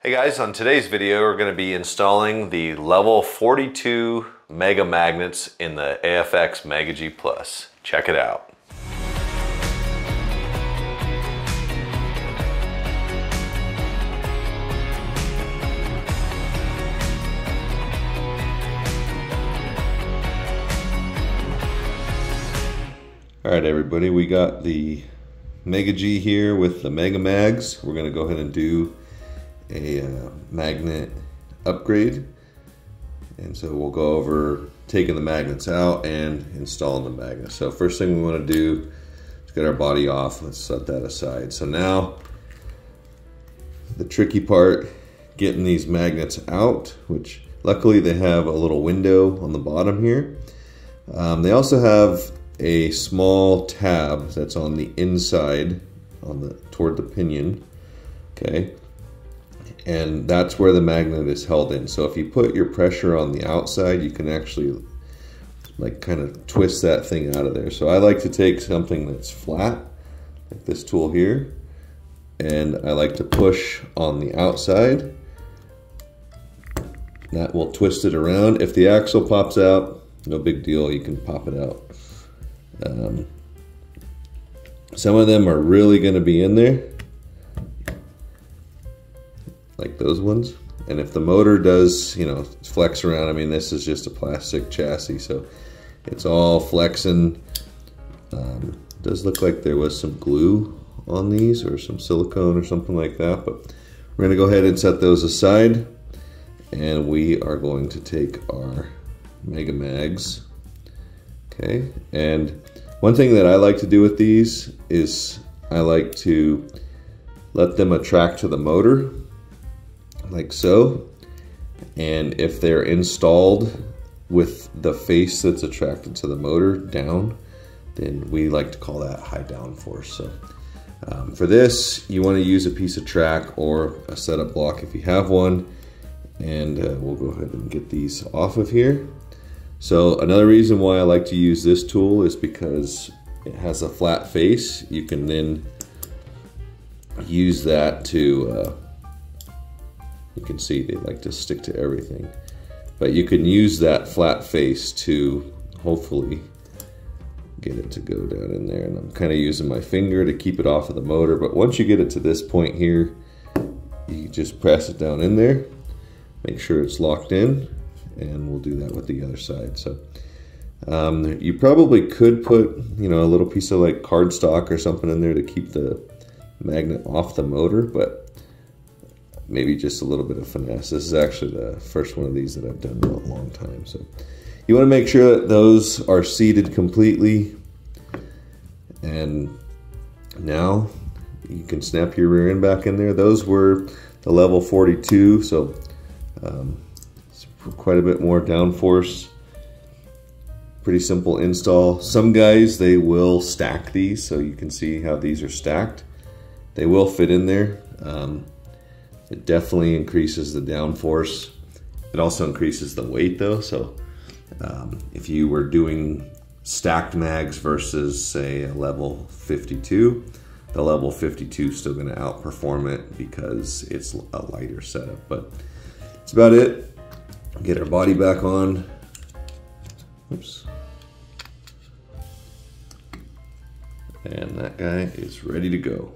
Hey guys, on today's video we're going to be installing the level 42 mega magnets in the AFX Mega G Plus. Check it out. Alright everybody, we got the Mega G here with the Mega Mags. We're going to go ahead and do a magnet upgrade, and so we'll go over taking the magnets out and installing the magnets. So first thing we want to do is get our body off. Let's set that aside. So now the tricky part, getting these magnets out, which luckily they have a little window on the bottom here. They also have a small tab that's on the inside toward the pinion. Okay, and that's where the magnet is held in. So if you put your pressure on the outside, you can actually like kind of twist that thing out of there. So I like to take something that's flat, like this tool here, and I like to push on the outside. That will twist it around. If the axle pops out, no big deal, you can pop it out. Some of them are really going to be in there, like those ones, and if the motor does, you know, flex around, I mean, this is just a plastic chassis, so it's all flexing. Does look like there was some glue on these or some silicone or something like that, but we're going to go ahead and set those aside, and we are going to take our Mega Mags. Okay, and one thing that I like to do with these is I like to let them attract to the motor, like so, and if they're installed with the face that's attracted to the motor down, then we like to call that high downforce. So for this, you want to use a piece of track or a setup block if you have one, and we'll go ahead and get these off of here. So another reason why I like to use this tool is because it has a flat face. You can then use that to you can see they like to stick to everything, but you can use that flat face to hopefully get it to go down in there. And I'm kind of using my finger to keep it off of the motor, but once you get it to this point here, you just press it down in there, make sure it's locked in, and we'll do that with the other side. So you probably could put, you know, a little piece of like cardstock or something in there to keep the magnet off the motor, but maybe just a little bit of finesse. This is actually the first one of these that I've done in a long time. So you want to make sure that those are seated completely. And now you can snap your rear end back in there. Those were the level 42, so it's quite a bit more downforce. Pretty simple install. Some guys, they will stack these, so you can see how these are stacked. They will fit in there. It definitely increases the downforce. It also increases the weight though, so if you were doing stacked mags versus say a level 52, the level 52 is still going to outperform it because it's a lighter setup. But that's about it. Get our body back on. Oops. And that guy is ready to go.